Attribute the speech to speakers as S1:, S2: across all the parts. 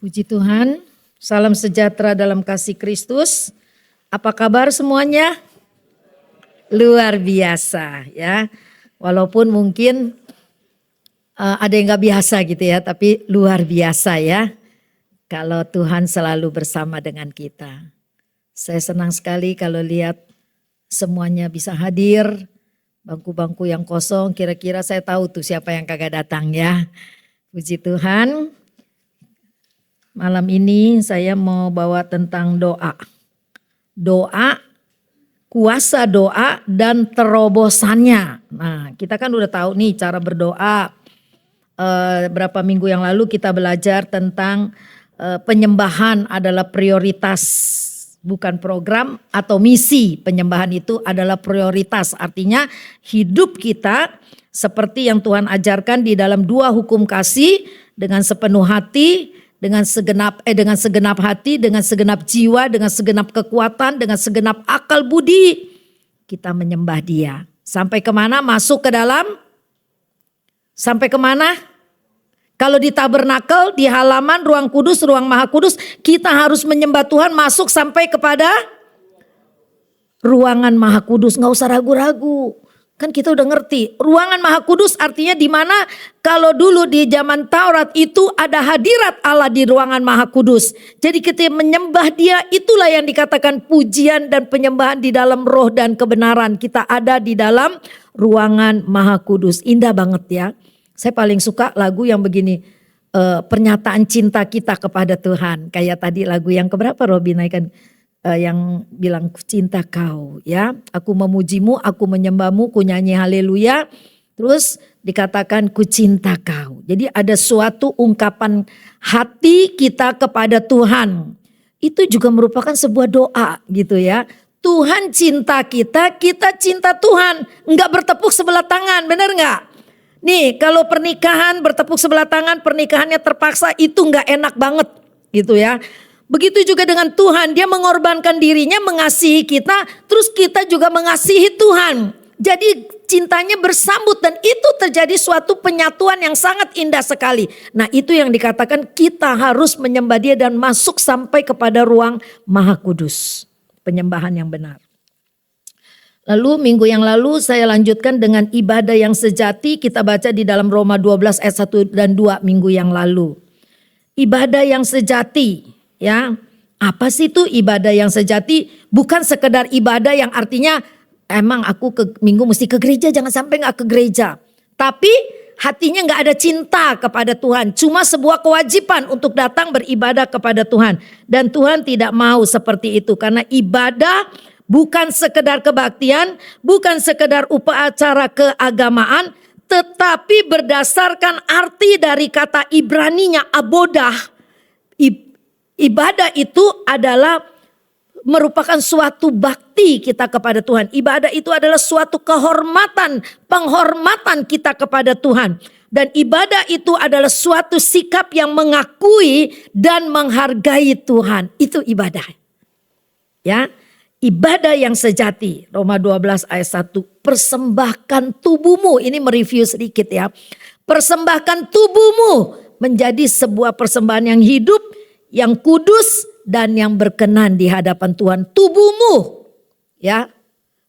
S1: Puji Tuhan, salam sejahtera dalam kasih Kristus. Apa kabar semuanya? Luar biasa ya. Walaupun mungkin ada yang gak biasa gitu ya, tapi luar biasa ya. Kalau Tuhan selalu bersama dengan kita. Saya senang sekali kalau lihat semuanya bisa hadir. Bangku-bangku yang kosong, kira-kira saya tahu tuh siapa yang kagak datang ya. Puji Tuhan. Malam ini saya mau bawa tentang doa. Doa, kuasa doa dan terobosannya. Nah, kita kan udah tahu nih cara berdoa. Berapa minggu yang lalu kita belajar tentang penyembahan adalah prioritas, bukan program atau misi. Penyembahan itu adalah prioritas. Artinya hidup kita seperti yang Tuhan ajarkan di dalam 2 hukum kasih, dengan sepenuh hati, dengan segenap hati, dengan segenap jiwa, dengan segenap kekuatan, dengan segenap akal budi, kita menyembah Dia. Sampai kemana? Masuk ke dalam? Sampai kemana? Kalau di tabernakel, di halaman ruang kudus, ruang maha kudus, kita harus menyembah Tuhan masuk sampai kepada ruangan maha kudus. Gak usah ragu-ragu. Kan kita udah ngerti, ruangan maha kudus artinya di mana kalau dulu di zaman Taurat itu ada hadirat Allah di ruangan maha kudus. Jadi kita menyembah Dia, itulah yang dikatakan pujian dan penyembahan di dalam roh dan kebenaran. Kita ada di dalam ruangan maha kudus. Indah banget ya. Saya paling suka lagu yang begini, pernyataan cinta kita kepada Tuhan. Kayak tadi lagu yang keberapa Robi naikkan? Yang bilang ku cinta kau ya, aku memujimu, aku menyembahmu, ku nyanyi haleluya. Terus dikatakan ku cinta kau. Jadi ada suatu ungkapan hati kita kepada Tuhan. Itu juga merupakan sebuah doa gitu ya. Tuhan cinta kita, kita cinta Tuhan. Enggak bertepuk sebelah tangan, benar enggak? Nih kalau pernikahan bertepuk sebelah tangan, pernikahannya terpaksa, itu enggak enak banget gitu ya. Begitu juga dengan Tuhan, Dia mengorbankan dirinya mengasihi kita, terus kita juga mengasihi Tuhan. Jadi cintanya bersambut dan itu terjadi suatu penyatuan yang sangat indah sekali. Nah itu yang dikatakan kita harus menyembah Dia dan masuk sampai kepada ruang maha kudus. Penyembahan yang benar. Lalu minggu yang lalu saya lanjutkan dengan ibadah yang sejati, kita baca di dalam Roma 12 ayat 1 dan 2 minggu yang lalu. Ibadah yang sejati. Ya, apa sih itu ibadah yang sejati? Bukan sekedar ibadah yang artinya emang aku ke minggu mesti ke gereja, jangan sampai gak ke gereja. Tapi hatinya gak ada cinta kepada Tuhan. Cuma sebuah kewajiban untuk datang beribadah kepada Tuhan. Dan Tuhan tidak mau seperti itu. Karena ibadah bukan sekedar kebaktian, bukan sekedar upacara keagamaan, tetapi berdasarkan arti dari kata Ibraninya abodah. Ibadah itu adalah merupakan suatu bakti kita kepada Tuhan. Ibadah itu adalah suatu kehormatan, penghormatan kita kepada Tuhan. Dan ibadah itu adalah suatu sikap yang mengakui dan menghargai Tuhan. Itu ibadah. Ya, ibadah yang sejati. Roma 12 ayat 1. Persembahkan tubuhmu. Ini mereview sedikit ya. Persembahkan tubuhmu menjadi sebuah persembahan yang hidup, yang kudus dan yang berkenan di hadapan Tuhan. Tubuhmu ya.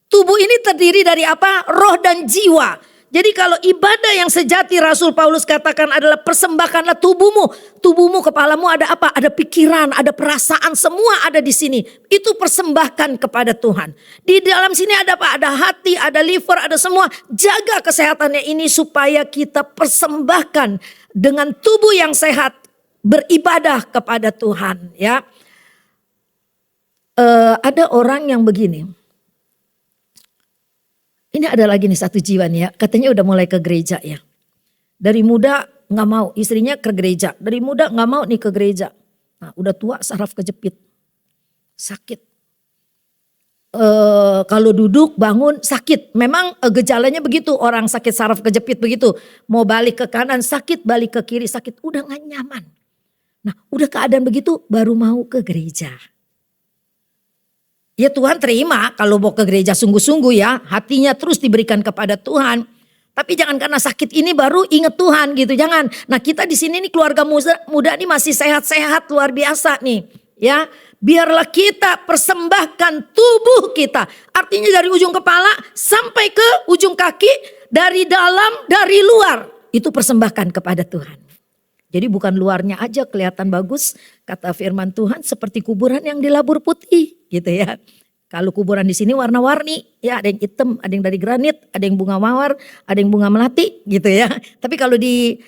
S1: Tubuh ini terdiri dari apa? Roh dan jiwa. Jadi kalau ibadah yang sejati Rasul Paulus katakan adalah persembahkanlah tubuhmu. Tubuhmu, kepalamu ada apa? Ada pikiran, ada perasaan, semua ada di sini. Itu persembahkan kepada Tuhan. Di dalam sini ada apa? Ada hati, ada liver, ada semua. Jaga kesehatannya ini supaya kita persembahkan dengan tubuh yang sehat. Beribadah kepada Tuhan ya. Ada orang yang begini. Ini ada lagi nih satu jiwa nih ya. Katanya udah mulai ke gereja ya. Dari muda gak mau, istrinya ke gereja. Dari muda gak mau nih ke gereja. Nah udah tua saraf kejepit. Sakit. Kalau duduk bangun sakit. Memang gejalanya begitu, orang sakit saraf kejepit begitu. Mau balik ke kanan sakit, balik ke kiri sakit. Udah gak nyaman. Nah udah keadaan begitu baru mau ke gereja. Ya Tuhan terima kalau mau ke gereja sungguh-sungguh ya. Hatinya terus diberikan kepada Tuhan. Tapi jangan karena sakit ini baru ingat Tuhan gitu, jangan. Nah kita di sini nih keluarga muda nih masih sehat-sehat luar biasa nih, ya. Biarlah kita persembahkan tubuh kita. Artinya dari ujung kepala sampai ke ujung kaki, dari dalam, dari luar. Itu persembahkan kepada Tuhan. Jadi bukan luarnya aja kelihatan bagus, kata firman Tuhan, seperti kuburan yang dilabur putih gitu ya. Kalau kuburan di sini warna-warni, ya ada yang hitam, ada yang dari granit, ada yang bunga mawar, ada yang bunga melati gitu ya. Tapi kalau di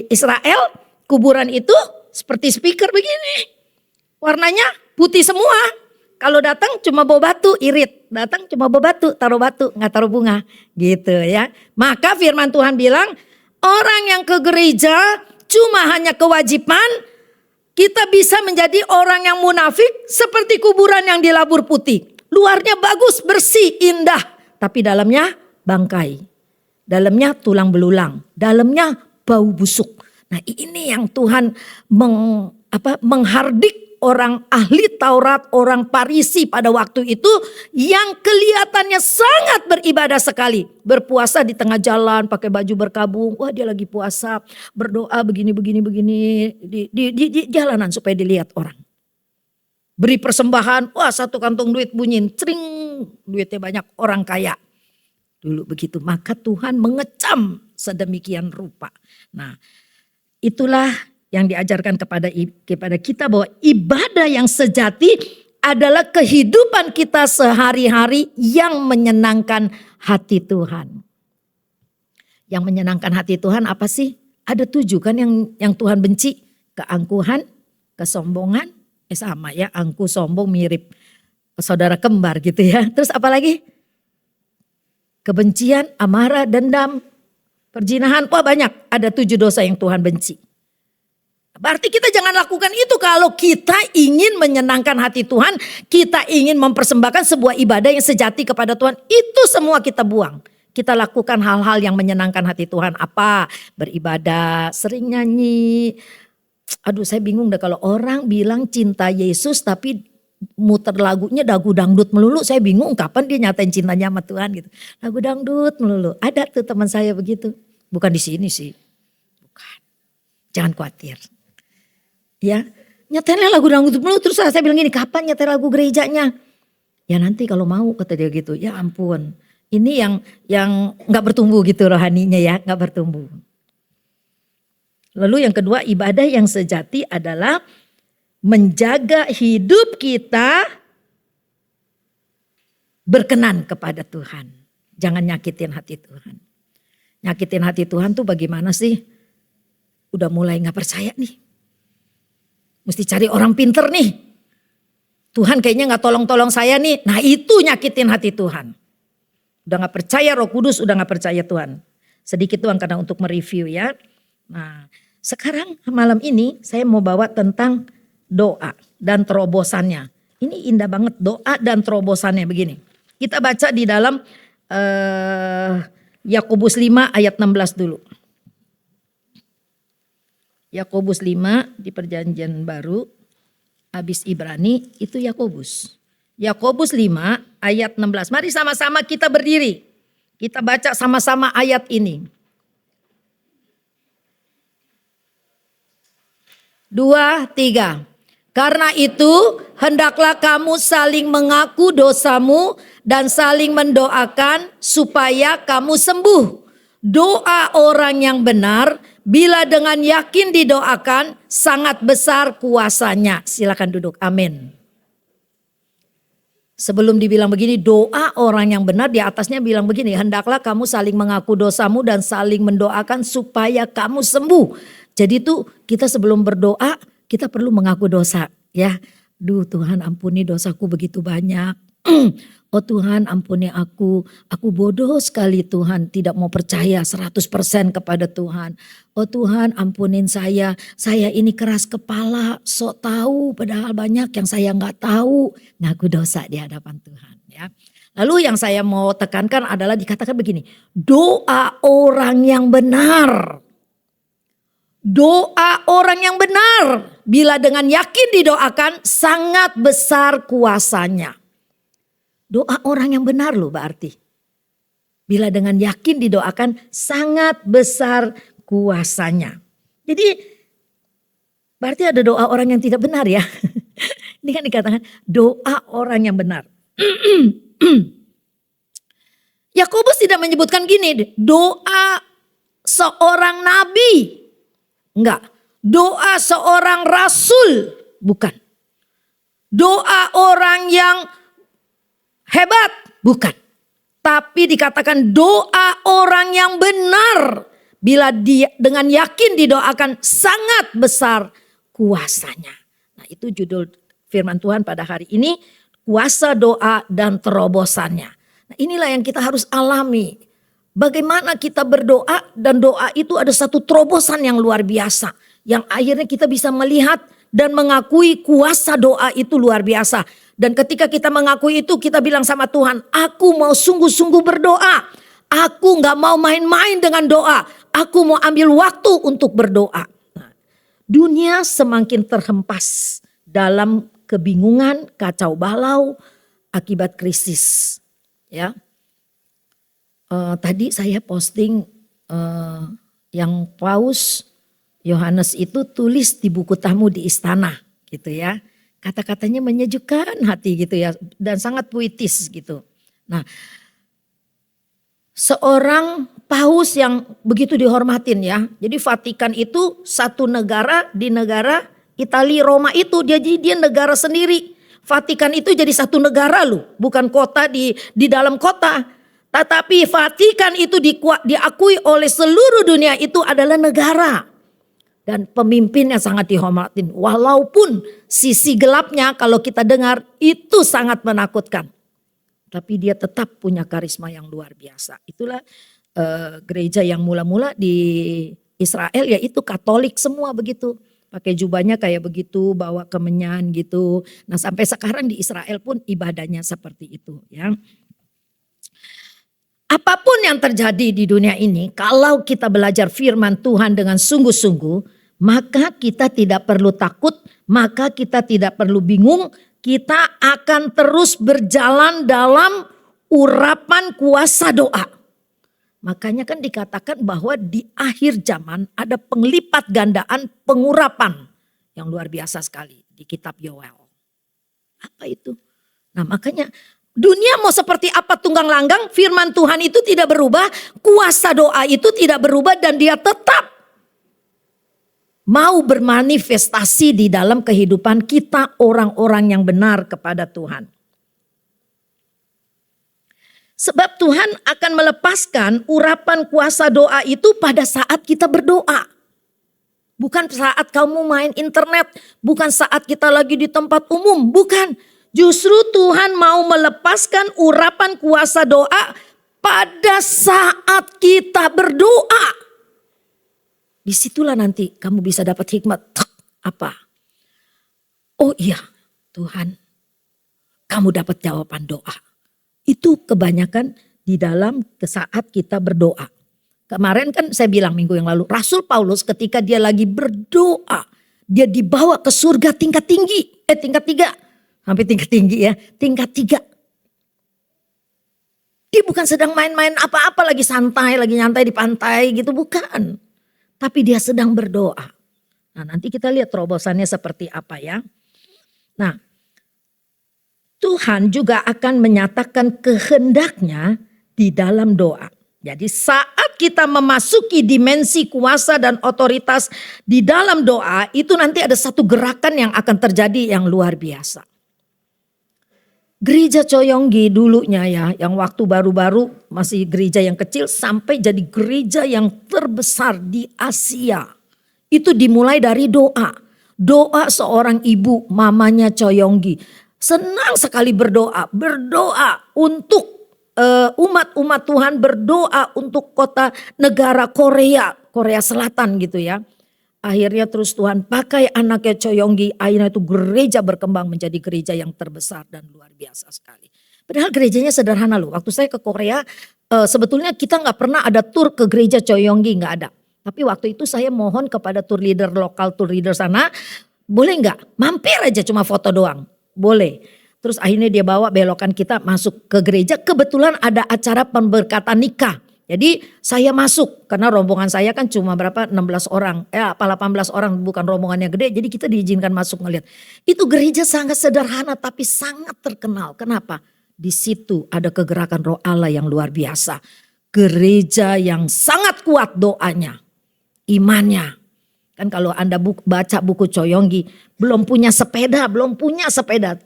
S1: Israel kuburan itu seperti speaker begini, warnanya putih semua. Kalau datang cuma bawa batu, irit, datang cuma bawa batu, nggak taruh bunga gitu ya. Maka firman Tuhan bilang orang yang ke gereja cuma hanya kewajiban. Kita bisa menjadi orang yang munafik seperti kuburan yang dilabur putih. Luarnya bagus, bersih, indah. Tapi dalamnya bangkai. Dalamnya tulang belulang. Dalamnya bau busuk. Nah ini yang Tuhan menghardik orang ahli Taurat, orang Farisi pada waktu itu. Yang kelihatannya sangat beribadah sekali. Berpuasa di tengah jalan, pakai baju berkabung. Wah dia lagi puasa, berdoa begini di jalanan supaya dilihat orang. Beri persembahan, wah satu kantong duit bunyiin, cering, duitnya banyak, orang kaya. Dulu begitu, maka Tuhan mengecam sedemikian rupa. Nah itulah yang diajarkan kepada kita bahwa ibadah yang sejati adalah kehidupan kita sehari-hari yang menyenangkan hati Tuhan. Yang menyenangkan hati Tuhan apa sih? Ada 7 kan yang Tuhan benci. Keangkuhan, kesombongan, sama ya, angkuh sombong mirip saudara kembar gitu ya. Terus apa lagi? Kebencian, amarah, dendam, perzinahan, wah banyak. Ada 7 dosa yang Tuhan benci. Berarti kita jangan lakukan itu kalau kita ingin menyenangkan hati Tuhan. Kita ingin mempersembahkan sebuah ibadah yang sejati kepada Tuhan. Itu semua kita buang. Kita lakukan hal-hal yang menyenangkan hati Tuhan. Apa? Beribadah, sering nyanyi. Aduh saya bingung deh kalau orang bilang cinta Yesus tapi muter lagunya lagu dangdut melulu. Saya bingung kapan dia nyatain cintanya sama Tuhan gitu. Lagu dangdut melulu. Ada tuh teman saya begitu. Bukan di sini sih. Bukan. Jangan khawatir. Ya, nyatainlah lagu dangdut melulu. Terus saya bilang gini, kapan nyetel lagu gerejanya? Ya nanti kalau mau, kata dia gitu. Ya ampun, ini yang nggak bertumbuh gitu rohaninya ya, nggak bertumbuh. Lalu yang kedua, ibadah yang sejati adalah menjaga hidup kita berkenan kepada Tuhan. Jangan nyakitin hati Tuhan. Nyakitin hati Tuhan tuh bagaimana sih? Udah mulai nggak percaya nih. Mesti cari orang pinter nih. Tuhan kayaknya gak tolong-tolong saya nih. Nah itu nyakitin hati Tuhan. Udah gak percaya Roh Kudus, udah gak percaya Tuhan. Sedikit doang karena untuk mereview ya. Nah sekarang malam ini saya mau bawa tentang doa dan terobosannya. Ini indah banget doa dan terobosannya begini. Kita baca di dalam Yakobus 5 ayat 16 dulu. Yakobus 5 di perjanjian baru, habis Ibrani itu Yakobus. Yakobus 5 ayat 16. Mari sama-sama kita berdiri. Kita baca sama-sama ayat ini. 2, 3. Karena itu hendaklah kamu saling mengaku dosamu dan saling mendoakan supaya kamu sembuh. Doa orang yang benar bila dengan yakin didoakan sangat besar kuasanya. Silakan duduk. Amin. Sebelum dibilang begini, doa orang yang benar, di atasnya bilang begini, hendaklah kamu saling mengaku dosamu dan saling mendoakan supaya kamu sembuh. Jadi tuh kita sebelum berdoa kita perlu mengaku dosa ya. Duh Tuhan ampuni dosaku begitu banyak. Oh Tuhan ampuni aku bodoh sekali Tuhan, tidak mau percaya 100% kepada Tuhan. Oh Tuhan ampunin saya ini keras kepala, sok tahu padahal banyak yang saya nggak tahu. Ngaku dosa di hadapan Tuhan ya. Lalu yang saya mau tekankan adalah dikatakan begini, doa orang yang benar. Doa orang yang benar bila dengan yakin didoakan sangat besar kuasanya. Doa orang yang benar loh berarti. Bila dengan yakin didoakan, sangat besar kuasanya. Jadi berarti ada doa orang yang tidak benar ya. Ini kan dikatakan doa orang yang benar. Yakobus tidak menyebutkan gini, doa seorang nabi. Enggak. Doa seorang rasul. Bukan. Doa orang yang hebat. Bukan. Tapi dikatakan doa orang yang benar. Bila dia dengan yakin didoakan, sangat besar kuasanya. Nah, itu judul firman Tuhan pada hari ini. Kuasa doa dan terobosannya. Nah, inilah yang kita harus alami. Bagaimana kita berdoa dan doa itu ada satu terobosan yang luar biasa. Yang akhirnya kita bisa melihat dan mengakui kuasa doa itu luar biasa. Dan ketika kita mengakui itu, kita bilang sama Tuhan, aku mau sungguh-sungguh berdoa. Aku gak mau main-main dengan doa. Aku mau ambil waktu untuk berdoa. Nah, dunia semakin terhempas dalam kebingungan, kacau balau akibat krisis. Ya, tadi saya posting yang Paus Yohanes itu tulis di buku tamu di istana, gitu ya. Kata-katanya menyejukkan hati gitu ya, dan sangat puitis gitu. Nah, seorang paus yang begitu dihormatin ya. Jadi Vatikan itu satu negara di negara Italia Roma itu, dia negara sendiri. Vatikan itu jadi satu negara loh, bukan kota di dalam kota. Tetapi Vatikan itu diakui oleh seluruh dunia itu adalah negara. Dan pemimpinnya sangat dihormatin. Walaupun sisi gelapnya kalau kita dengar itu sangat menakutkan. Tapi dia tetap punya karisma yang luar biasa. Itulah gereja yang mula-mula di Israel yaitu Katolik semua begitu. Pakai jubahnya kayak begitu, bawa kemenyan gitu. Nah sampai sekarang di Israel pun ibadahnya seperti itu ya. Apapun yang terjadi di dunia ini, kalau kita belajar firman Tuhan dengan sungguh-sungguh, maka kita tidak perlu takut, maka kita tidak perlu bingung, kita akan terus berjalan dalam urapan kuasa doa. Makanya kan dikatakan bahwa di akhir zaman ada penglipat gandaan pengurapan yang luar biasa sekali di kitab Yoel. Apa itu? Nah makanya dunia mau seperti apa tunggang langgang, firman Tuhan itu tidak berubah, kuasa doa itu tidak berubah dan dia tetap mau bermanifestasi di dalam kehidupan kita orang-orang yang benar kepada Tuhan. Sebab Tuhan akan melepaskan urapan kuasa doa itu pada saat kita berdoa. Bukan saat kamu main internet, bukan saat kita lagi di tempat umum, bukan. Justru Tuhan mau melepaskan urapan kuasa doa pada saat kita berdoa. Disitulah nanti kamu bisa dapat hikmat. Apa? Oh iya Tuhan, kamu dapat jawaban doa. Itu kebanyakan di dalam saat kita berdoa. Kemarin kan saya bilang minggu yang lalu, Rasul Paulus ketika dia lagi berdoa, dia dibawa ke surga tingkat tinggi, tingkat 3. Sampai tingkat tinggi ya, tingkat 3. Dia bukan sedang main-main apa-apa lagi santai, lagi nyantai di pantai gitu, bukan. Tapi dia sedang berdoa. Nah nanti kita lihat terobosannya seperti apa ya. Nah Tuhan juga akan menyatakan kehendaknya di dalam doa. Jadi saat kita memasuki dimensi kuasa dan otoritas di dalam doa, itu nanti ada satu gerakan yang akan terjadi yang luar biasa. Gereja Coyonggi dulunya ya, yang waktu baru-baru masih gereja yang kecil sampai jadi gereja yang terbesar di Asia. Itu dimulai dari doa. Doa seorang ibu, mamanya Coyonggi. Senang sekali berdoa untuk umat-umat Tuhan, berdoa untuk kota negara Korea Selatan gitu ya. Akhirnya terus Tuhan pakai anaknya Coyonggi, akhirnya itu gereja berkembang menjadi gereja yang terbesar dan luar biasa sekali. Padahal gerejanya sederhana loh. Waktu saya ke Korea sebetulnya kita nggak pernah ada tur ke gereja Coyonggi, nggak ada. Tapi waktu itu saya mohon kepada tour leader lokal, tour leader sana, boleh nggak mampir aja cuma foto doang. Boleh. Terus akhirnya dia bawa belokan kita masuk ke gereja. Kebetulan ada acara pemberkatan nikah. Jadi saya masuk karena rombongan saya kan cuma berapa 16 orang. Apa 18 orang, bukan rombongannya gede. Jadi kita diizinkan masuk ngeliat. Itu gereja sangat sederhana tapi sangat terkenal. Kenapa? Di situ ada kegerakan roh Allah yang luar biasa. Gereja yang sangat kuat doanya, imannya. Kan kalau Anda baca buku Coyonggi, belum punya sepeda,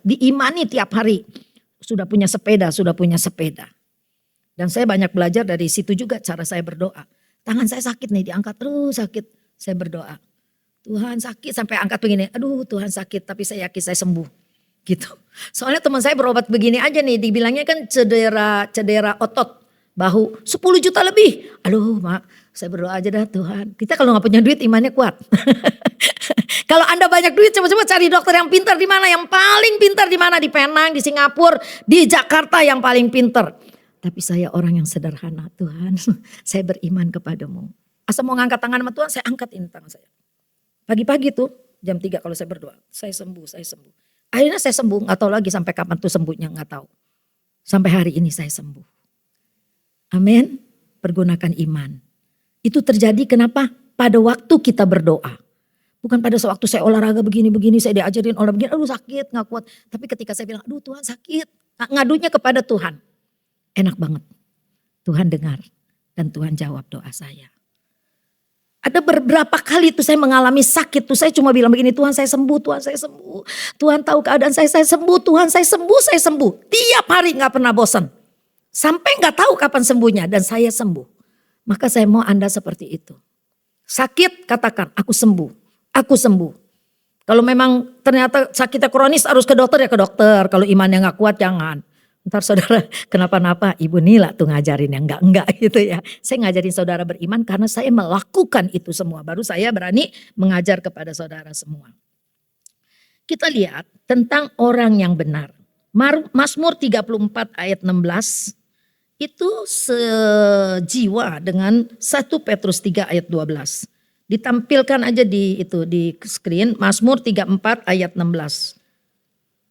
S1: diimani tiap hari. Sudah punya sepeda. Dan saya banyak belajar dari situ juga cara saya berdoa. Tangan saya sakit nih, diangkat terus sakit. Saya berdoa, Tuhan sakit sampai angkat begini. Aduh Tuhan sakit, tapi saya yakin saya sembuh. Gitu. Soalnya teman saya berobat begini aja nih, dibilangnya kan cedera otot bahu 10 juta lebih. Aduh mak, saya berdoa aja dah Tuhan. Kita kalau gak punya duit imannya kuat. Kalau Anda banyak duit coba-coba cari dokter yang pintar di mana, yang paling pintar di mana, di Penang, di Singapura, di Jakarta yang paling pintar. Tapi saya orang yang sederhana, Tuhan, saya beriman kepadamu. Asal mau ngangkat tangan sama Tuhan, saya angkat ini tangan saya. Pagi-pagi tuh jam 3 kalau saya berdoa, saya sembuh. Akhirnya saya sembuh, gak tahu lagi sampai kapan tuh sembuhnya, gak tahu. Sampai hari ini saya sembuh. Amin. Pergunakan iman. Itu terjadi kenapa? Pada waktu kita berdoa. Bukan pada waktu saya olahraga begini-begini, saya diajarin olahraga begini, aduh sakit, gak kuat. Tapi ketika saya bilang, aduh Tuhan sakit, ngadunya kepada Tuhan. Enak banget. Tuhan dengar dan Tuhan jawab doa saya. Ada beberapa kali tuh saya mengalami sakit tuh, saya cuma bilang begini, Tuhan saya sembuh, Tuhan saya sembuh. Tuhan tahu keadaan saya sembuh, Tuhan saya sembuh. Tiap hari gak pernah bosan. Sampai gak tahu kapan sembuhnya dan saya sembuh. Maka saya mau Anda seperti itu. Sakit katakan, aku sembuh. Kalau memang ternyata sakitnya kronis harus ke dokter ya ke dokter. Kalau imannya gak kuat jangan. Ntar saudara kenapa-napa Ibu Nila tuh ngajarin yang enggak gitu ya. Saya ngajarin saudara beriman karena saya melakukan itu semua. Baru saya berani mengajar kepada saudara semua. Kita lihat tentang orang yang benar. Mazmur 34 ayat 16 itu sejiwa dengan 1 Petrus 3 ayat 12. Ditampilkan aja di screen Mazmur 34 ayat 16.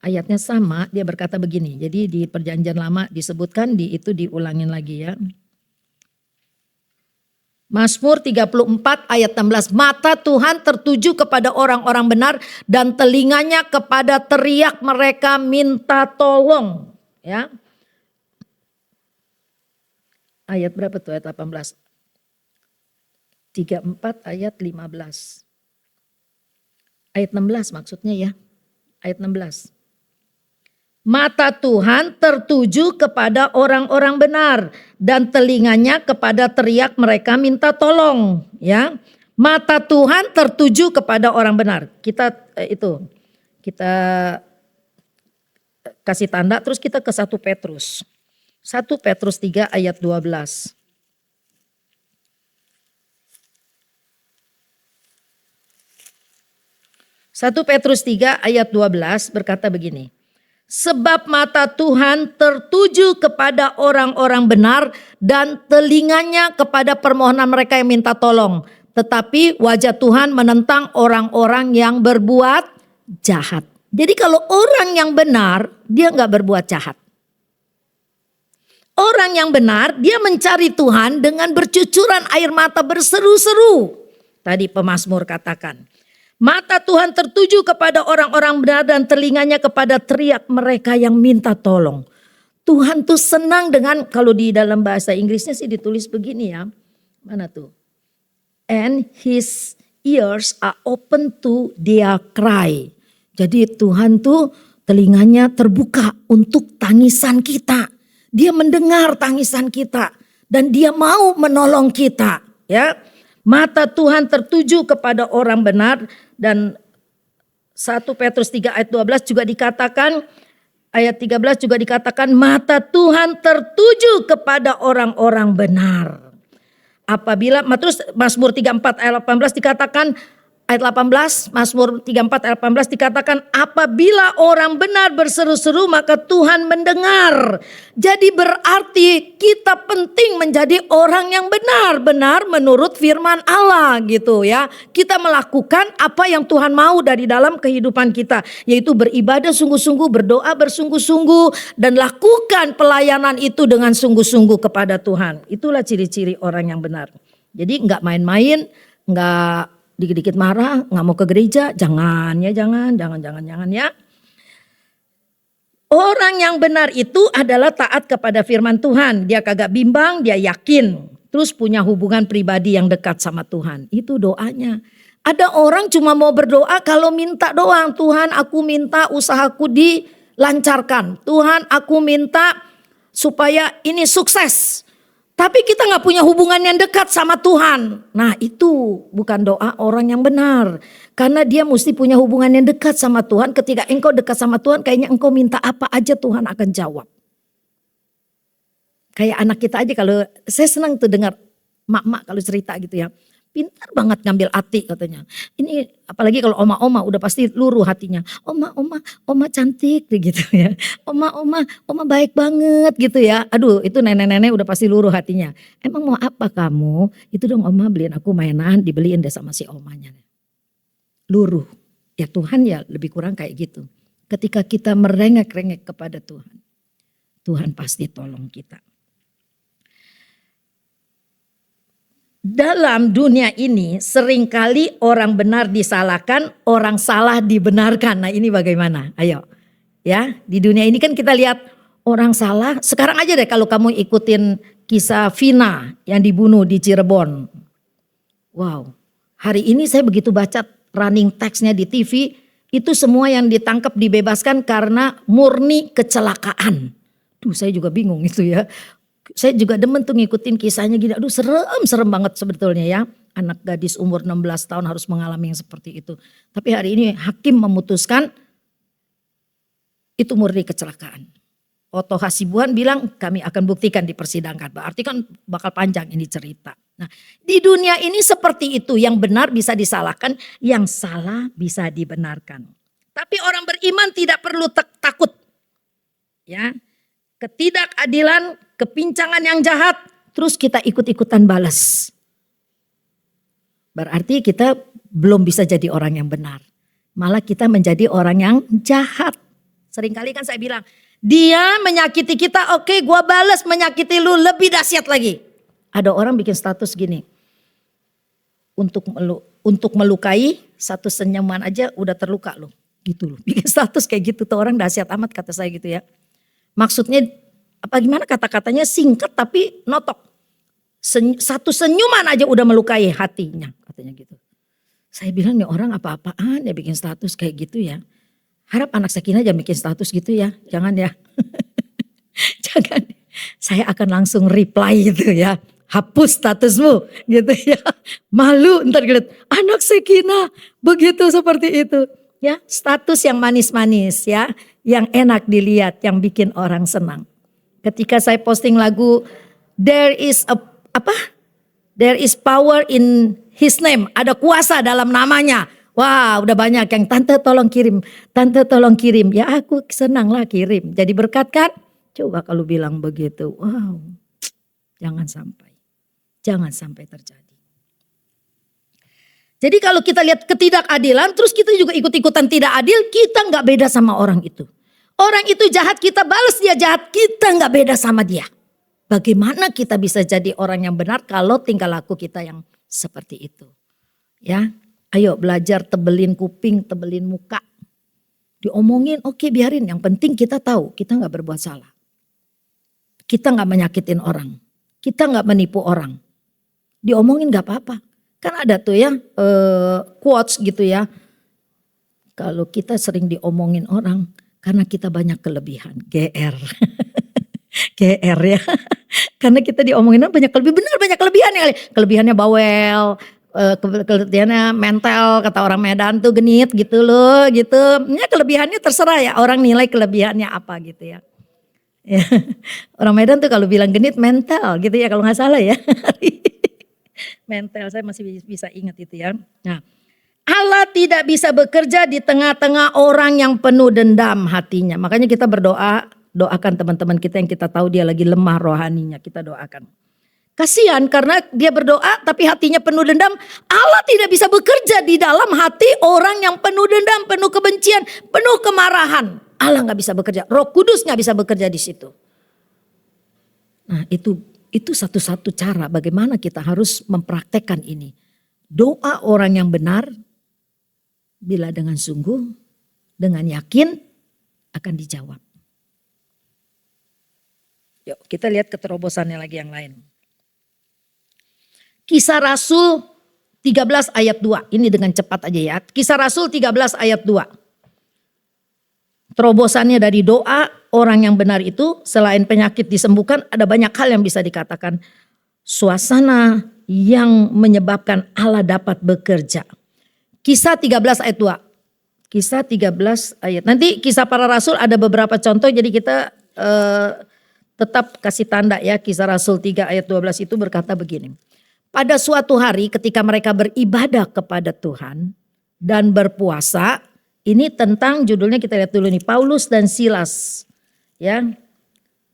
S1: Ayatnya sama, dia berkata begini. Jadi di Perjanjian Lama disebutkan, diulangin lagi ya. Mazmur 34 ayat 16. Mata Tuhan tertuju kepada orang-orang benar dan telinganya kepada teriak mereka minta tolong. Ya. Ayat berapa tuh? Ayat 18. 34 ayat 15. Ayat 16 maksudnya ya. Ayat 16. Mata Tuhan tertuju kepada orang-orang benar dan telinganya kepada teriak mereka minta tolong, ya. Mata Tuhan tertuju kepada orang benar. Kita kasih tanda terus kita ke 1 Petrus. 1 Petrus 3 ayat 12. 1 Petrus 3 ayat 12 berkata begini. Sebab mata Tuhan tertuju kepada orang-orang benar dan telinganya kepada permohonan mereka yang minta tolong. Tetapi wajah Tuhan menentang orang-orang yang berbuat jahat. Jadi kalau orang yang benar dia gak berbuat jahat. Orang yang benar dia mencari Tuhan dengan bercucuran air mata berseru-seru. Tadi pemazmur katakan. Mata Tuhan tertuju kepada orang-orang benar dan telinganya kepada teriak mereka yang minta tolong. Tuhan tuh senang dengan, kalau di dalam bahasa Inggrisnya sih ditulis begini ya. Mana tuh? And his ears are open to their cry. Jadi Tuhan tuh telinganya terbuka untuk tangisan kita. Dia mendengar tangisan kita dan dia mau menolong kita, ya. Mata Tuhan tertuju kepada orang benar dan 1 Petrus 3 ayat 12 juga dikatakan, ayat 13 juga dikatakan mata Tuhan tertuju kepada orang-orang benar. Apabila terus Mazmur 34 ayat 18 dikatakan ayat 18, Mazmur 34 ayat 18 dikatakan apabila orang benar berseru-seru maka Tuhan mendengar. Jadi berarti kita penting menjadi orang yang benar-benar menurut firman Allah gitu ya. Kita melakukan apa yang Tuhan mau dari dalam kehidupan kita. Yaitu beribadah sungguh-sungguh, berdoa bersungguh-sungguh dan lakukan pelayanan itu dengan sungguh-sungguh kepada Tuhan. Itulah ciri-ciri orang yang benar. Jadi nggak main-main, nggak dikit-dikit marah, nggak mau ke gereja, jangan ya. Orang yang benar itu adalah taat kepada firman Tuhan. Dia kagak bimbang, dia yakin. Terus punya hubungan pribadi yang dekat sama Tuhan. Itu doanya. Ada orang cuma mau berdoa kalau minta doang. Tuhan aku minta usahaku dilancarkan. Tuhan aku minta supaya ini sukses. Tapi kita gak punya hubungan yang dekat sama Tuhan. Nah itu bukan doa orang yang benar. Karena dia mesti punya hubungan yang dekat sama Tuhan. Ketika engkau dekat sama Tuhan kayaknya engkau minta apa aja Tuhan akan jawab. Kayak anak kita aja kalau saya senang tuh dengar mak-mak kalau cerita gitu ya. Pintar banget ngambil hati katanya. Ini apalagi kalau oma-oma udah pasti luruh hatinya. Oma cantik gitu ya. Oma baik banget gitu ya. Aduh itu nenek-nenek udah pasti luruh hatinya. Emang mau apa kamu? Itu dong oma beliin aku mainan, dibeliin deh sama si omanya. Luruh. Ya Tuhan ya lebih kurang kayak gitu. Ketika kita merengek-rengek kepada Tuhan. Tuhan pasti tolong kita. Dalam dunia ini seringkali orang benar disalahkan, orang salah dibenarkan. Nah ini bagaimana? Ayo ya di dunia ini kan kita lihat orang salah. Sekarang aja deh kalau kamu ikutin kisah Vina yang dibunuh di Cirebon. Wow, hari ini saya begitu baca running text-nya di TV. Itu semua yang ditangkap dibebaskan karena murni kecelakaan. Duh saya juga bingung itu ya. Saya juga demen tuh ngikutin kisahnya gini. Aduh serem banget sebetulnya ya. Anak gadis umur 16 tahun harus mengalami yang seperti itu. Tapi hari ini hakim memutuskan itu murni kecelakaan. Oto Hasibuan bilang kami akan buktikan di persidangan. Berarti kan bakal panjang ini cerita. Nah di dunia ini seperti itu. Yang benar bisa disalahkan. Yang salah bisa dibenarkan. Tapi orang beriman tidak perlu takut. Ya. Ketidakadilan, kepincangan yang jahat, terus kita ikut-ikutan balas. Berarti kita belum bisa jadi orang yang benar. Malah kita menjadi orang yang jahat. Seringkali kan saya bilang, dia menyakiti kita, oke gua balas menyakiti lu lebih dahsyat lagi. Ada orang bikin status gini, untuk melukai satu senyuman aja udah terluka loh. Gitu loh, bikin status kayak gitu tuh orang dahsyat amat kata saya gitu ya. Maksudnya apa gimana kata-katanya singkat tapi notok. Satu senyuman aja udah melukai hatinya katanya gitu. Saya bilang nih orang apa-apaan ya bikin status kayak gitu ya. Harap anak Sakinah jangan bikin status gitu ya. Jangan ya. Jangan. Saya akan langsung reply gitu ya. Hapus statusmu gitu ya. Malu ntar gitu. Anak Sakinah begitu seperti itu. Ya status yang manis-manis ya. Yang enak dilihat, yang bikin orang senang. Ketika saya posting lagu There is power in his name. Ada kuasa dalam namanya. Wah udah banyak yang tante tolong kirim. Tante tolong kirim. Ya aku senang lah kirim. Jadi berkat kan? Coba kalau bilang begitu. Wow jangan sampai. Jangan sampai terjadi. Jadi kalau kita lihat ketidakadilan terus kita juga ikut-ikutan tidak adil. Kita gak beda sama orang itu. Orang itu jahat kita balas dia jahat, kita gak beda sama dia. Bagaimana kita bisa jadi orang yang benar kalau tingkah laku kita yang seperti itu. Ya, ayo belajar tebelin kuping, tebelin muka. Diomongin oke biarin, yang penting kita tahu kita gak berbuat salah. Kita gak menyakitin orang, kita gak menipu orang. Diomongin gak apa-apa. Kan ada tuh ya quotes gitu ya. Kalau kita sering diomongin orang, karena kita banyak kelebihan, GR. GR ya. Karena kita diomongin banyak kelebihan, benar banyak kelebihannya kali. Kelebihannya bawel, kelebihannya mental, kata orang Medan tuh genit gitu loh gitu. Ya kelebihannya terserah ya, orang nilai kelebihannya apa gitu ya. Ya. Orang Medan tuh kalau bilang genit mental gitu ya kalau gak salah ya. Mental saya masih bisa ingat itu ya. Nah Allah tidak bisa bekerja di tengah-tengah orang yang penuh dendam hatinya. Makanya kita berdoa, doakan teman-teman kita yang kita tahu dia lagi lemah rohaninya, kita doakan. Kasihan karena dia berdoa tapi hatinya penuh dendam. Allah tidak bisa bekerja di dalam hati orang yang penuh dendam, penuh kebencian, penuh kemarahan. Allah nggak bisa bekerja, Roh Kudus nggak bisa bekerja di situ. Nah itu satu-satu cara bagaimana kita harus mempraktekkan ini. Doa orang yang benar bila dengan sungguh, dengan yakin akan dijawab. Yuk kita lihat keterobosannya lagi yang lain. Kisah Rasul 13 ayat 2. Ini dengan cepat aja ya. Kisah Rasul 13 ayat 2. Terobosannya dari doa orang yang benar itu selain penyakit disembuhkan ada banyak hal yang bisa dikatakan. Suasana yang menyebabkan Allah dapat bekerja. Kisah 13 ayat 2. Kisah 13 ayat. Nanti kisah para rasul ada beberapa contoh jadi kita tetap kasih tanda ya. Kisah Rasul 3 ayat 12 itu berkata begini. Pada suatu hari ketika mereka beribadah kepada Tuhan dan berpuasa, ini tentang judulnya kita lihat dulu nih, Paulus dan Silas. Ya.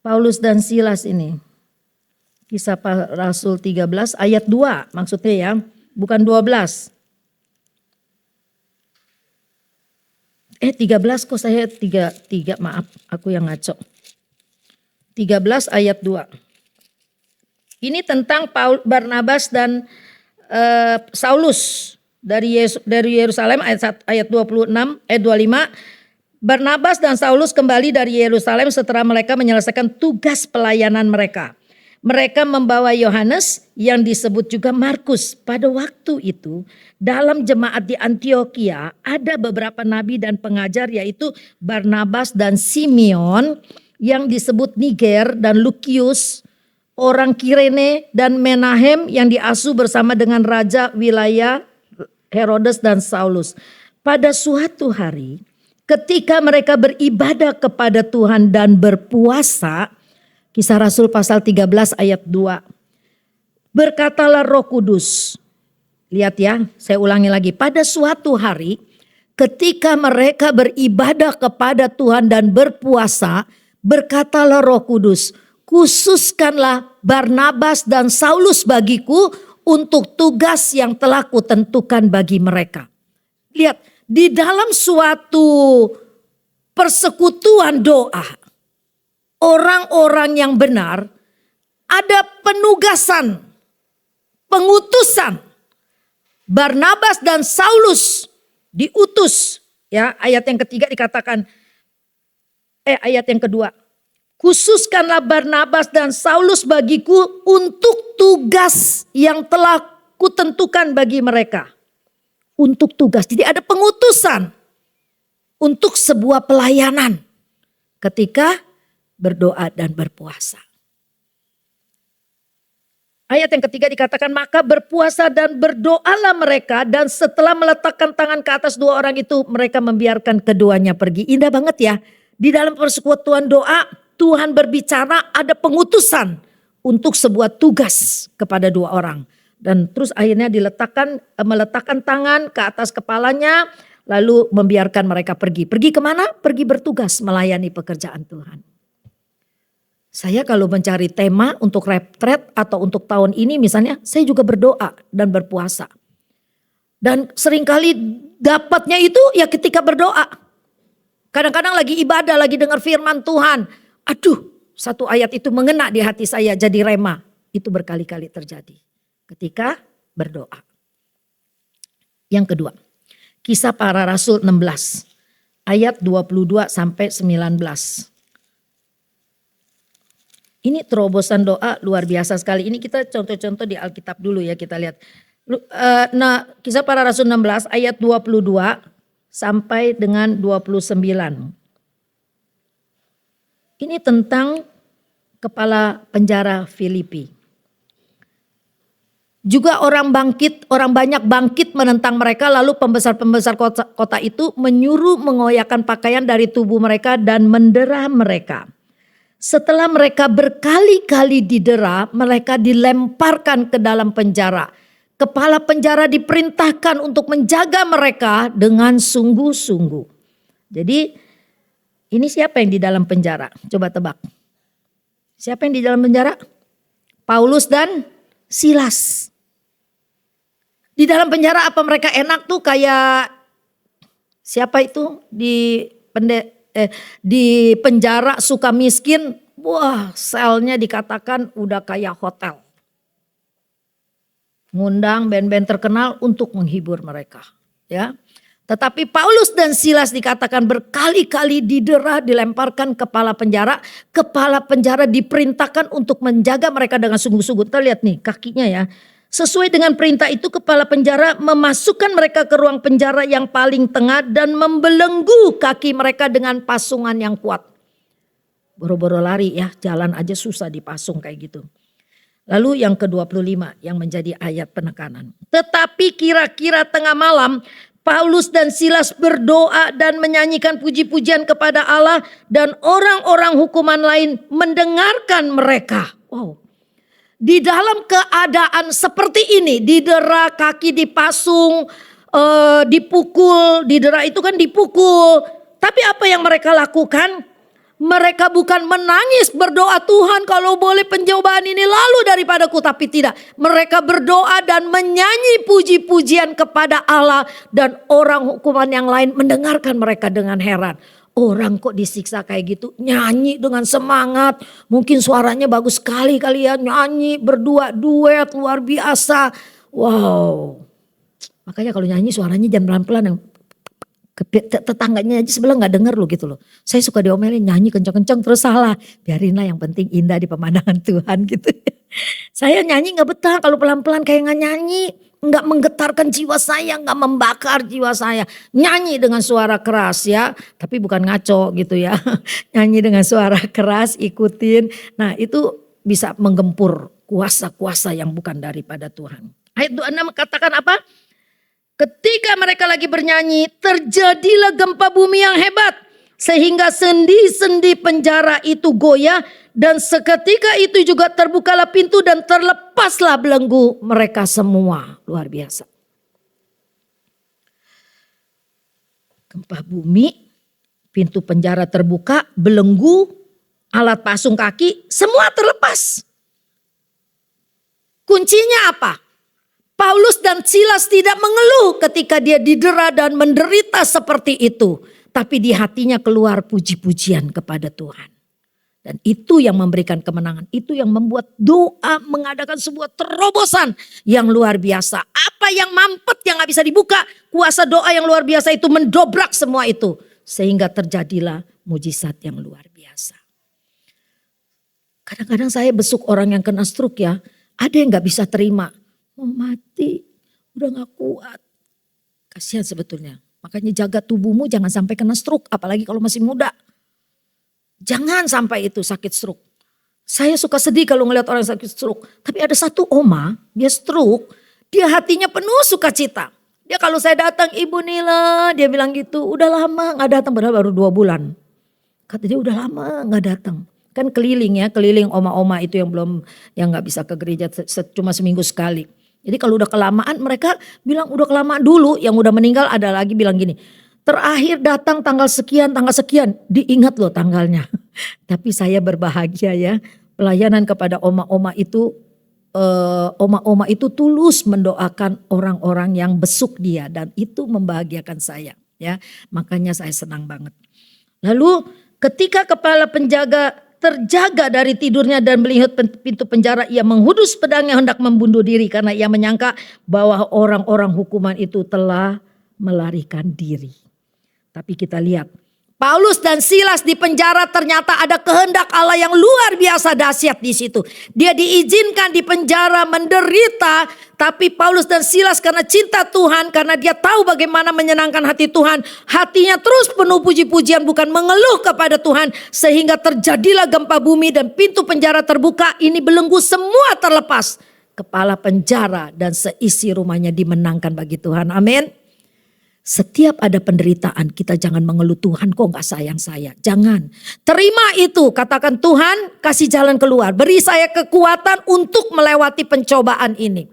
S1: Paulus dan Silas ini. Kisah Rasul 13 ayat 2 maksudnya ya, bukan 12. 13 kok saya 3 maaf, aku yang ngaco. 13 ayat 2. Ini tentang Barnabas dan Saulus dari Yerusalem ayat 26 ayat 25. Barnabas dan Saulus kembali dari Yerusalem setelah mereka menyelesaikan tugas pelayanan mereka. Mereka membawa Yohanes yang disebut juga Markus. Pada waktu itu dalam jemaat di Antioquia ada beberapa nabi dan pengajar yaitu Barnabas dan Simeon yang disebut Niger dan Lukius. Orang Kirene dan Menahem yang diasuh bersama dengan raja wilayah Herodes dan Saulus. Pada suatu hari ketika mereka beribadah kepada Tuhan dan berpuasa, Kisah Rasul pasal 13 ayat 2. Berkatalah Roh Kudus. Lihat ya, saya ulangi lagi. Pada suatu hari ketika mereka beribadah kepada Tuhan dan berpuasa, berkatalah Roh Kudus, khususkanlah Barnabas dan Saulus bagiku untuk tugas yang telah kutentukan bagi mereka. Lihat, di dalam suatu persekutuan doa, orang-orang yang benar ada penugasan, pengutusan. Barnabas dan Saulus diutus. Ya, ayat yang ketiga dikatakan, ayat yang kedua. Khususkanlah Barnabas dan Saulus bagiku untuk tugas yang telah kutentukan bagi mereka. Untuk tugas, jadi ada pengutusan untuk sebuah pelayanan ketika berdoa dan berpuasa. Ayat yang ketiga dikatakan maka berpuasa dan berdoalah mereka dan setelah meletakkan tangan ke atas dua orang itu mereka membiarkan keduanya pergi. Indah banget ya, di dalam persekutuan doa Tuhan berbicara ada pengutusan untuk sebuah tugas kepada dua orang. Dan terus akhirnya meletakkan tangan ke atas kepalanya lalu membiarkan mereka pergi. Pergi kemana? Pergi bertugas melayani pekerjaan Tuhan. Saya kalau mencari tema untuk retret atau untuk tahun ini misalnya saya juga berdoa dan berpuasa. Dan seringkali dapatnya itu ya ketika berdoa. Kadang-kadang lagi ibadah, lagi dengar firman Tuhan. Aduh, satu ayat itu mengena di hati saya jadi rema. Itu berkali-kali terjadi ketika berdoa. Yang kedua, Kisah Para Rasul 16 ayat 22 sampai 19. Ini terobosan doa luar biasa sekali. Ini kita contoh-contoh di Alkitab dulu ya kita lihat. Nah, Kisah Para Rasul 16 ayat 22 sampai dengan 29. Ini tentang kepala penjara Filipi. Juga orang banyak bangkit menentang mereka lalu pembesar-pembesar kota itu menyuruh mengoyakkan pakaian dari tubuh mereka dan mendera mereka. Setelah mereka berkali-kali didera, mereka dilemparkan ke dalam penjara. kepala penjara diperintahkan untuk menjaga mereka dengan sungguh-sungguh. Jadi ini siapa yang di dalam penjara? Coba tebak. Siapa yang di dalam penjara? Paulus dan Silas. Di dalam penjara apa mereka enak tuh kayak siapa itu di penjara suka miskin, wah selnya dikatakan udah kayak hotel. Ngundang band-band terkenal untuk menghibur mereka, ya. Tetapi Paulus dan Silas dikatakan berkali-kali didera, dilemparkan kepala penjara. Kepala penjara diperintahkan untuk menjaga mereka dengan sungguh-sungguh. Kita lihat nih kakinya ya. Sesuai dengan perintah itu kepala penjara memasukkan mereka ke ruang penjara yang paling tengah dan membelenggu kaki mereka dengan pasungan yang kuat. Boro-boro lari ya, jalan aja susah dipasung kayak gitu. Lalu yang ke-25 yang menjadi ayat penekanan. Tetapi kira-kira tengah malam Paulus dan Silas berdoa dan menyanyikan puji-pujian kepada Allah dan orang-orang hukuman lain mendengarkan mereka. Wow. Di dalam keadaan seperti ini, didera, kaki dipasung, dipukul, didera itu kan dipukul. Tapi apa yang mereka lakukan? Mereka bukan menangis berdoa, Tuhan kalau boleh pencobaan ini lalu daripadaku. Tapi tidak, mereka berdoa dan menyanyi puji-pujian kepada Allah. Dan orang hukuman yang lain mendengarkan mereka dengan heran. Orang kok disiksa kayak gitu, nyanyi dengan semangat. Mungkin suaranya bagus sekali kali ya, nyanyi berdua duet luar biasa. Wow, makanya kalau nyanyi suaranya jangan pelan-pelan, yang tetangganya aja sebelah nggak denger lo gitu loh. Saya suka diomelin nyanyi kenceng-kenceng terus salah. Biarinlah yang penting indah di pemandangan Tuhan gitu. Saya nyanyi nggak betah kalau pelan-pelan kayak nggak nyanyi. Nggak menggetarkan jiwa saya, nggak membakar jiwa saya. Nyanyi dengan suara keras ya. Tapi bukan ngaco gitu ya. Nyanyi dengan suara keras ikutin. Nah itu bisa menggempur kuasa-kuasa yang bukan daripada Tuhan. Ayat 26 katakan apa? Ketika mereka lagi bernyanyi, terjadilah gempa bumi yang hebat. Sehingga sendi-sendi penjara itu goyah. Dan seketika itu juga terbukalah pintu dan terlepaslah belenggu mereka semua. Luar biasa. Gempa bumi, pintu penjara terbuka, belenggu, alat pasung kaki, semua terlepas. Kuncinya apa? Paulus dan Silas tidak mengeluh ketika dia didera dan menderita seperti itu. Tapi di hatinya keluar puji-pujian kepada Tuhan. Dan itu yang memberikan kemenangan. Itu yang membuat doa mengadakan sebuah terobosan yang luar biasa. Apa yang mampet yang gak bisa dibuka. Kuasa doa yang luar biasa itu mendobrak semua itu. Sehingga terjadilah mujizat yang luar biasa. Kadang-kadang saya besuk orang yang kena stroke ya. Ada yang gak bisa terima. Mau mati, udah gak kuat. Kasihan sebetulnya. Makanya jaga tubuhmu jangan sampai kena stroke. Apalagi kalau masih muda. Jangan sampai itu sakit stroke. Saya suka sedih kalau ngelihat orang sakit stroke. Tapi ada satu oma, dia stroke. Dia hatinya penuh sukacita. Dia kalau saya datang, Ibu Nila, dia bilang gitu. Udah lama gak datang, padahal baru 2 bulan. Kata dia udah lama gak datang. Kan keliling ya, keliling oma-oma itu yang gak bisa ke gereja cuma seminggu sekali. Jadi kalau udah kelamaan mereka bilang udah kelamaan dulu. Yang udah meninggal ada lagi bilang gini. Terakhir datang tanggal sekian. Diingat loh tanggalnya. Tapi saya berbahagia ya. Pelayanan kepada oma-oma itu. Oma-oma itu tulus mendoakan orang-orang yang besuk dia. Dan itu membahagiakan saya. Ya, makanya saya senang banget. Lalu ketika kepala penjaga terjaga dari tidurnya dan melihat pintu penjara, ia menghunus pedangnya hendak membunuh diri karena ia menyangka bahwa orang-orang hukuman itu telah melarikan diri. Tapi kita lihat Paulus dan Silas di penjara ternyata ada kehendak Allah yang luar biasa dahsyat di situ. Dia diizinkan di penjara menderita, tapi Paulus dan Silas karena cinta Tuhan, karena dia tahu bagaimana menyenangkan hati Tuhan, hatinya terus penuh puji-pujian bukan mengeluh kepada Tuhan, sehingga terjadilah gempa bumi dan pintu penjara terbuka. Ini belenggu semua terlepas. Kepala penjara dan seisi rumahnya dimenangkan bagi Tuhan. Amin. Setiap ada penderitaan kita jangan mengeluh, Tuhan kok gak sayang saya. Jangan. Terima itu. Katakan Tuhan kasih jalan keluar. Beri saya kekuatan untuk melewati pencobaan ini.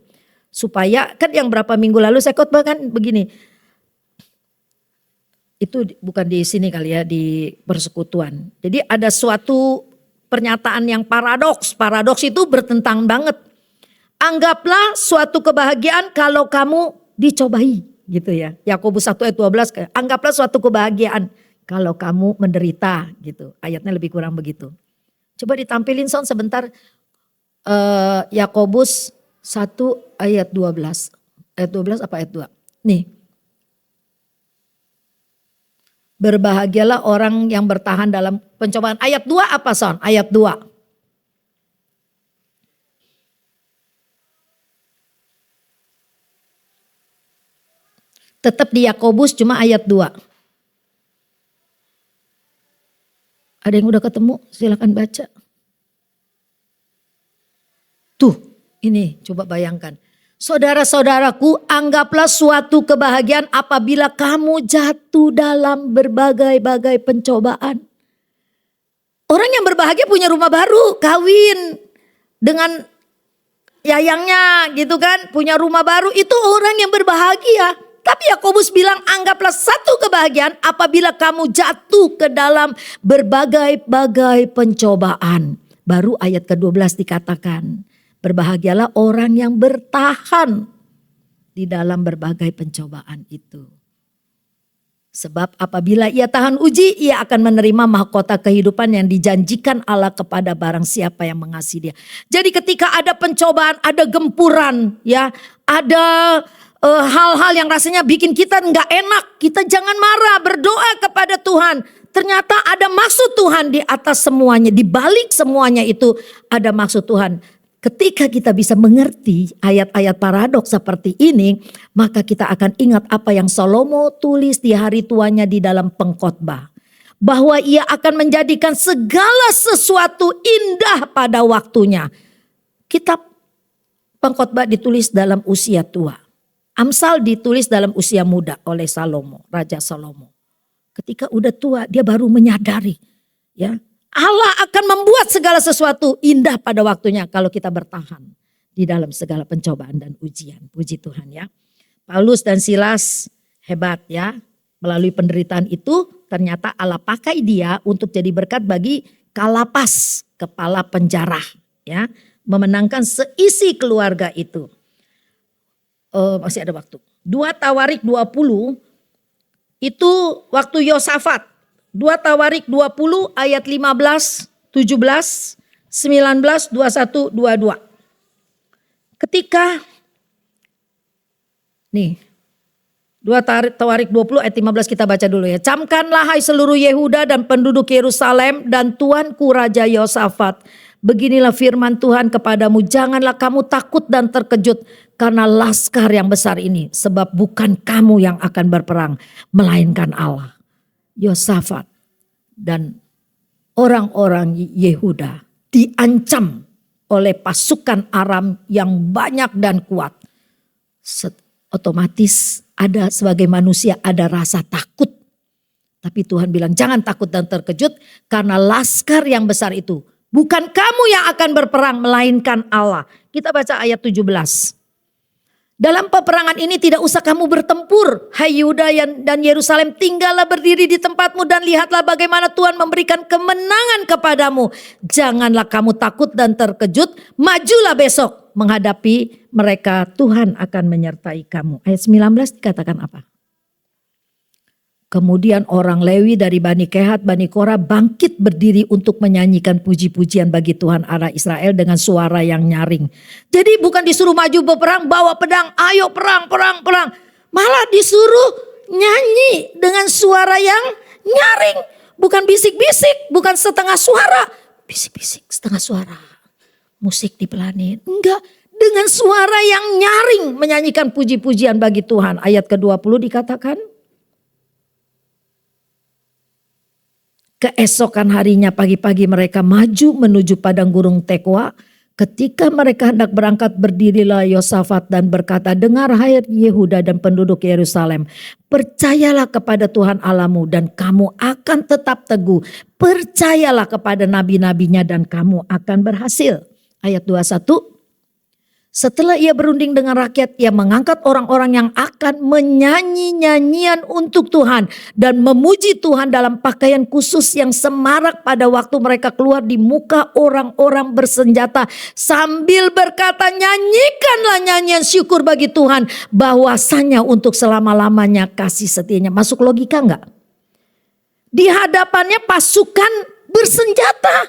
S1: Supaya kan yang berapa minggu lalu saya khotbah kan begini. Itu bukan di sini kali ya, di persekutuan. Jadi ada suatu pernyataan yang paradoks. Paradoks itu bertentang banget. Anggaplah suatu kebahagiaan kalau kamu dicobai gitu ya. Yakobus 1 ayat 12, anggaplah suatu kebahagiaan kalau kamu menderita gitu. Ayatnya lebih kurang begitu. Coba ditampilin sound sebentar. Yakobus 1 ayat 12. Ayat 12 apa ayat 2? Nih. Berbahagialah orang yang bertahan dalam pencobaan. Ayat 2 apa son? Ayat 2. Tetap di Yakobus cuma ayat 2. Ada yang udah ketemu? Silakan baca. Tuh, ini coba bayangkan. Saudara-saudaraku, anggaplah suatu kebahagiaan apabila kamu jatuh dalam berbagai-bagai pencobaan. Orang yang berbahagia punya rumah baru, kawin dengan yayangnya gitu kan, punya rumah baru, itu orang yang berbahagia. Tapi Yakobus bilang anggaplah satu kebahagiaan apabila kamu jatuh ke dalam berbagai-bagai pencobaan. Baru ayat ke-12 dikatakan. Berbahagialah orang yang bertahan di dalam berbagai pencobaan itu. Sebab apabila ia tahan uji, ia akan menerima mahkota kehidupan yang dijanjikan Allah kepada barang siapa yang mengasihi dia. Jadi ketika ada pencobaan, ada gempuran, ya, ada hal-hal yang rasanya bikin kita nggak enak, kita jangan marah, berdoa kepada Tuhan. Ternyata ada maksud Tuhan di atas semuanya, di balik semuanya itu ada maksud Tuhan. Ketika kita bisa mengerti ayat-ayat paradoks seperti ini, maka kita akan ingat apa yang Salomo tulis di hari tuanya di dalam pengkhotbah. Bahwa ia akan menjadikan segala sesuatu indah pada waktunya. Kitab pengkhotbah ditulis dalam usia tua. Amsal ditulis dalam usia muda oleh Salomo, Raja Salomo. Ketika udah tua dia baru menyadari, ya, Allah akan membuat segala sesuatu indah pada waktunya kalau kita bertahan di dalam segala pencobaan dan ujian. Puji Tuhan ya. Paulus dan Silas hebat ya. Melalui penderitaan itu ternyata Allah pakai dia untuk jadi berkat bagi Kalapas, kepala penjara ya. Memenangkan seisi keluarga itu. Masih ada waktu. 2 Tawarik 20 itu waktu Yosafat. 2 Tawarik 20 ayat 15, 17, 19, 21, 22. Ketika nih 2 Tawarik 20 ayat 15 kita baca dulu ya. Camkanlah hai seluruh Yehuda dan penduduk Yerusalem dan Tuanku Raja Yosafat. Beginilah firman Tuhan kepadamu, janganlah kamu takut dan terkejut karena laskar yang besar ini. Sebab bukan kamu yang akan berperang, melainkan Allah. Yosafat dan orang-orang Yehuda diancam oleh pasukan Aram yang banyak dan kuat. Otomatis ada sebagai manusia ada rasa takut. Tapi Tuhan bilang jangan takut dan terkejut karena laskar yang besar itu. Bukan kamu yang akan berperang melainkan Allah. Kita baca ayat 17. Dalam peperangan ini tidak usah kamu bertempur. Hai Yuda dan Yerusalem, tinggallah berdiri di tempatmu dan lihatlah bagaimana Tuhan memberikan kemenangan kepadamu. Janganlah kamu takut dan terkejut. Majulah besok menghadapi mereka. Tuhan akan menyertai kamu. Ayat 19 dikatakan apa? Kemudian orang Lewi dari Bani Kehat, Bani Korah bangkit berdiri untuk menyanyikan puji-pujian bagi Tuhan Allah Israel dengan suara yang nyaring. Jadi bukan disuruh maju berperang, bawa pedang, ayo perang, perang, perang. Malah disuruh nyanyi dengan suara yang nyaring. Bukan bisik-bisik, bukan setengah suara. Bisik-bisik, setengah suara. Musik dipelanin. Enggak, dengan suara yang nyaring menyanyikan puji-pujian bagi Tuhan. Ayat ke-20 dikatakan. Keesokan harinya pagi-pagi mereka maju menuju padang gurun Tekoa. Ketika mereka hendak berangkat berdirilah Yosafat dan berkata, dengar hai Yehuda dan penduduk Yerusalem. Percayalah kepada Tuhan Allahmu dan kamu akan tetap teguh. Percayalah kepada nabi-nabinya dan kamu akan berhasil. Ayat 21. Setelah ia berunding dengan rakyat, ia mengangkat orang-orang yang akan menyanyi nyanyian untuk Tuhan dan memuji Tuhan dalam pakaian khusus yang semarak pada waktu mereka keluar di muka orang-orang bersenjata sambil berkata, nyanyikanlah nyanyian syukur bagi Tuhan bahwasanya untuk selama-lamanya kasih setianya. Masuk logika enggak? Di hadapannya pasukan bersenjata,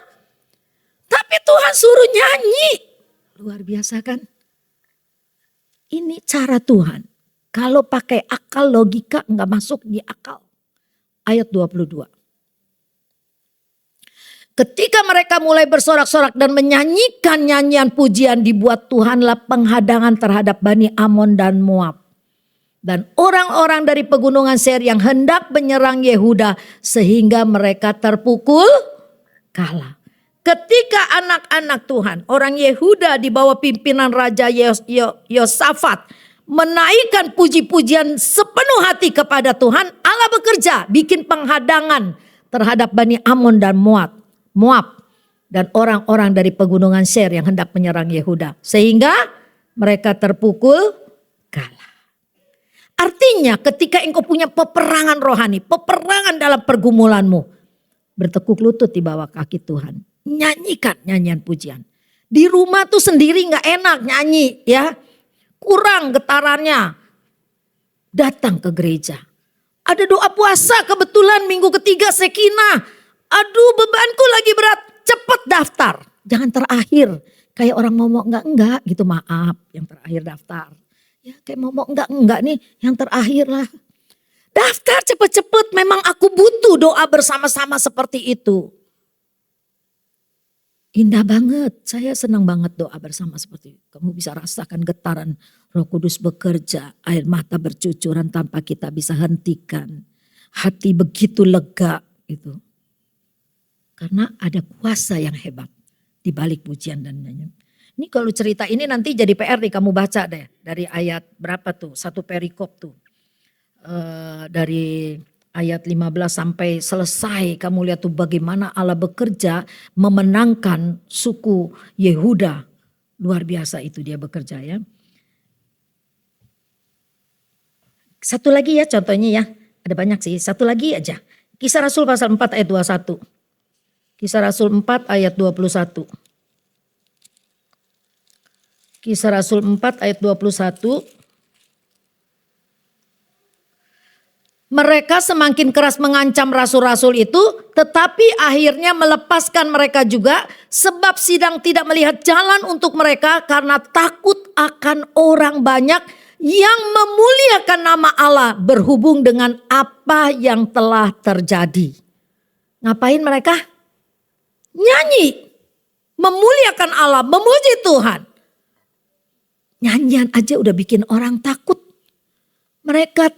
S1: tapi Tuhan suruh nyanyi. Luar biasa kan? Ini cara Tuhan. Kalau pakai akal logika enggak masuk di akal. Ayat 22. Ketika mereka mulai bersorak-sorak dan menyanyikan nyanyian pujian, dibuat Tuhanlah penghadangan terhadap Bani Amon dan Moab. Dan orang-orang dari pegunungan Seir yang hendak menyerang Yehuda sehingga mereka terpukul kalah. Ketika anak-anak Tuhan, orang Yehuda di bawah pimpinan Raja Yosafat menaikkan puji-pujian sepenuh hati kepada Tuhan, Allah bekerja bikin penghadangan terhadap Bani Amon dan Moab dan orang-orang dari pegunungan Seir yang hendak menyerang Yehuda sehingga mereka terpukul kalah. Artinya ketika engkau punya peperangan rohani, peperangan dalam pergumulanmu, bertekuk lutut di bawah kaki Tuhan. Nyanyikan nyanyian pujian. Di rumah tuh sendiri gak enak nyanyi ya. Kurang getarannya. Datang ke gereja. Ada doa puasa kebetulan minggu ketiga Sekinah. Aduh bebanku lagi berat. Cepet daftar. Jangan terakhir. Kayak orang ngomong enggak gitu, maaf. Yang terakhir daftar. Ya kayak ngomong enggak nih, yang terakhir lah. Daftar cepet-cepet, memang aku butuh doa bersama-sama seperti itu. Indah banget, saya senang banget doa bersama seperti itu. Kamu bisa rasakan getaran Roh Kudus bekerja, air mata bercucuran tanpa kita bisa hentikan. Hati begitu lega itu. Karena ada kuasa yang hebat di balik pujian dan nyanyian. Ini kalau cerita ini nanti jadi PR nih, kamu baca deh dari ayat berapa tuh, satu perikop tuh. Dari ayat 15 sampai selesai kamu lihat tuh bagaimana Allah bekerja memenangkan suku Yehuda. Luar biasa itu dia bekerja ya. Satu lagi ya contohnya ya. Ada banyak sih, satu lagi aja. Kisah Rasul pasal 4 ayat 21. Kisah Rasul 4 ayat 21. Kisah Rasul 4 ayat 21. Mereka semakin keras mengancam rasul-rasul itu, tetapi akhirnya melepaskan mereka juga sebab sidang tidak melihat jalan untuk mereka karena takut akan orang banyak yang memuliakan nama Allah berhubung dengan apa yang telah terjadi. Ngapain mereka? Nyanyi, memuliakan Allah, memuji Tuhan. Nyanyian aja udah bikin orang takut. Mereka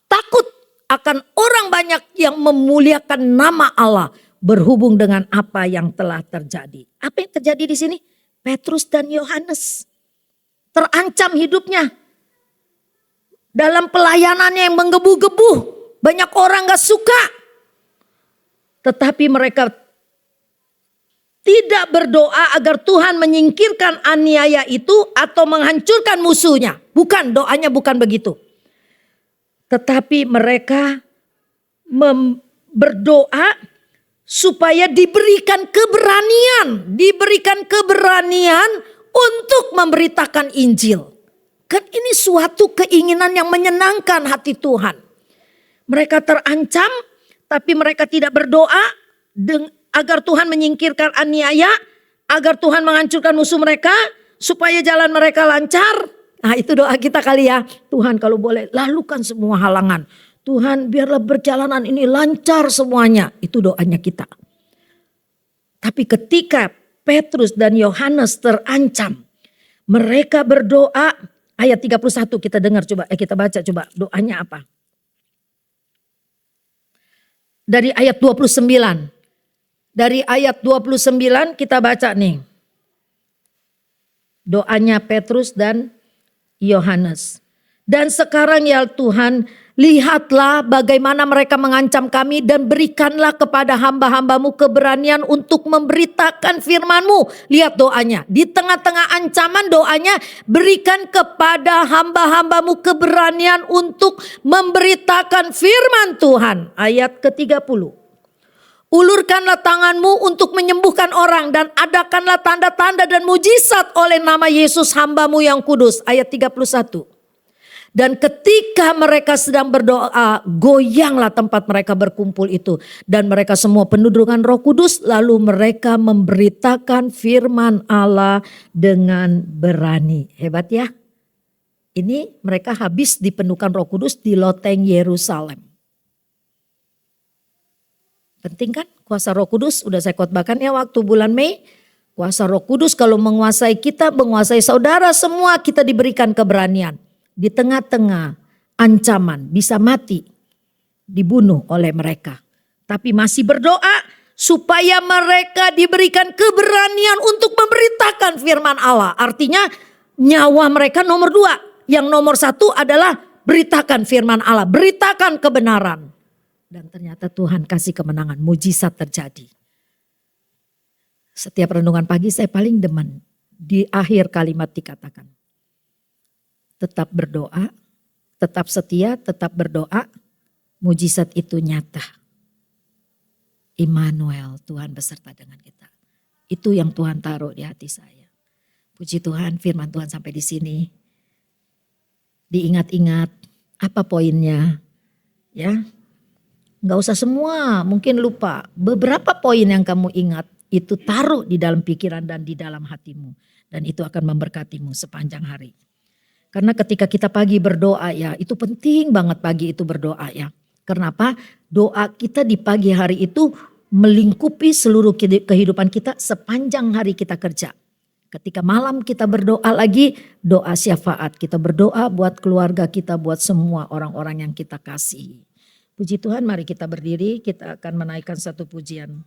S1: takut akan orang banyak yang memuliakan nama Allah berhubung dengan apa yang telah terjadi. Apa yang terjadi di sini? Petrus dan Yohanes terancam hidupnya. Dalam pelayanannya yang menggebu-gebu, banyak orang gak suka. Tetapi mereka tidak berdoa agar Tuhan menyingkirkan aniaya itu atau menghancurkan musuhnya. Bukan, doanya bukan begitu. Tetapi mereka berdoa supaya diberikan keberanian untuk memberitakan Injil. Kan ini suatu keinginan yang menyenangkan hati Tuhan. Mereka terancam, tapi mereka tidak berdoa agar Tuhan menyingkirkan aniaya, agar Tuhan menghancurkan musuh mereka, supaya jalan mereka lancar. Nah itu doa kita kali ya. Tuhan kalau boleh lalukan semua halangan. Tuhan biarlah perjalanan ini lancar semuanya. Itu doanya kita. Tapi ketika Petrus dan Yohanes terancam. Mereka berdoa. Ayat 31 kita dengar coba. Kita baca coba doanya apa. Dari ayat 29. Dari ayat 29 kita baca nih. Doanya Petrus dan Yohanes. Dan sekarang ya Tuhan, Lihatlah bagaimana mereka mengancam kami dan berikanlah kepada hamba-hambamu keberanian untuk memberitakan firman-Mu. Lihat doanya. Di tengah-tengah ancaman doanya, berikan kepada hamba-hambamu keberanian untuk memberitakan firman Tuhan. Ayat ke-30. Ulurkanlah tanganmu untuk menyembuhkan orang dan adakanlah tanda-tanda dan mujizat oleh nama Yesus hamba-Mu yang kudus. Ayat 31. Dan ketika mereka sedang berdoa, goyanglah tempat mereka berkumpul itu. Dan mereka semua penuh dengan Roh Kudus, lalu mereka memberitakan firman Allah dengan berani. Hebat ya. Ini mereka habis dipenuhkan Roh Kudus di loteng Yerusalem. Penting kan kuasa Roh Kudus, udah saya khotbahkan ya waktu bulan Mei. Kuasa Roh Kudus kalau menguasai kita, menguasai saudara semua, kita diberikan keberanian. Di tengah-tengah ancaman bisa mati, dibunuh oleh mereka. Tapi masih berdoa supaya mereka diberikan keberanian untuk memberitakan firman Allah. Artinya nyawa mereka nomor 2. Yang nomor 1 adalah beritakan firman Allah, beritakan kebenaran. Dan ternyata Tuhan kasih kemenangan, mujizat terjadi. Setiap renungan pagi saya paling demen di akhir kalimat dikatakan. Tetap berdoa, tetap setia, tetap berdoa, mujizat itu nyata. Immanuel, Tuhan beserta dengan kita. Itu yang Tuhan taruh di hati saya. Puji Tuhan, firman Tuhan sampai di sini. Diingat-ingat, apa poinnya? Ya, nggak usah semua, mungkin lupa. Beberapa poin yang kamu ingat, itu taruh di dalam pikiran dan di dalam hatimu. Dan itu akan memberkatimu sepanjang hari. Karena ketika kita pagi berdoa ya, itu penting banget pagi itu berdoa ya. Kenapa? Doa kita di pagi hari itu melingkupi seluruh kehidupan kita sepanjang hari kita kerja. Ketika malam kita berdoa lagi, doa syafaat. Kita berdoa buat keluarga kita, buat semua orang-orang yang kita kasihi. Puji Tuhan, mari kita berdiri, kita akan menaikkan satu pujian.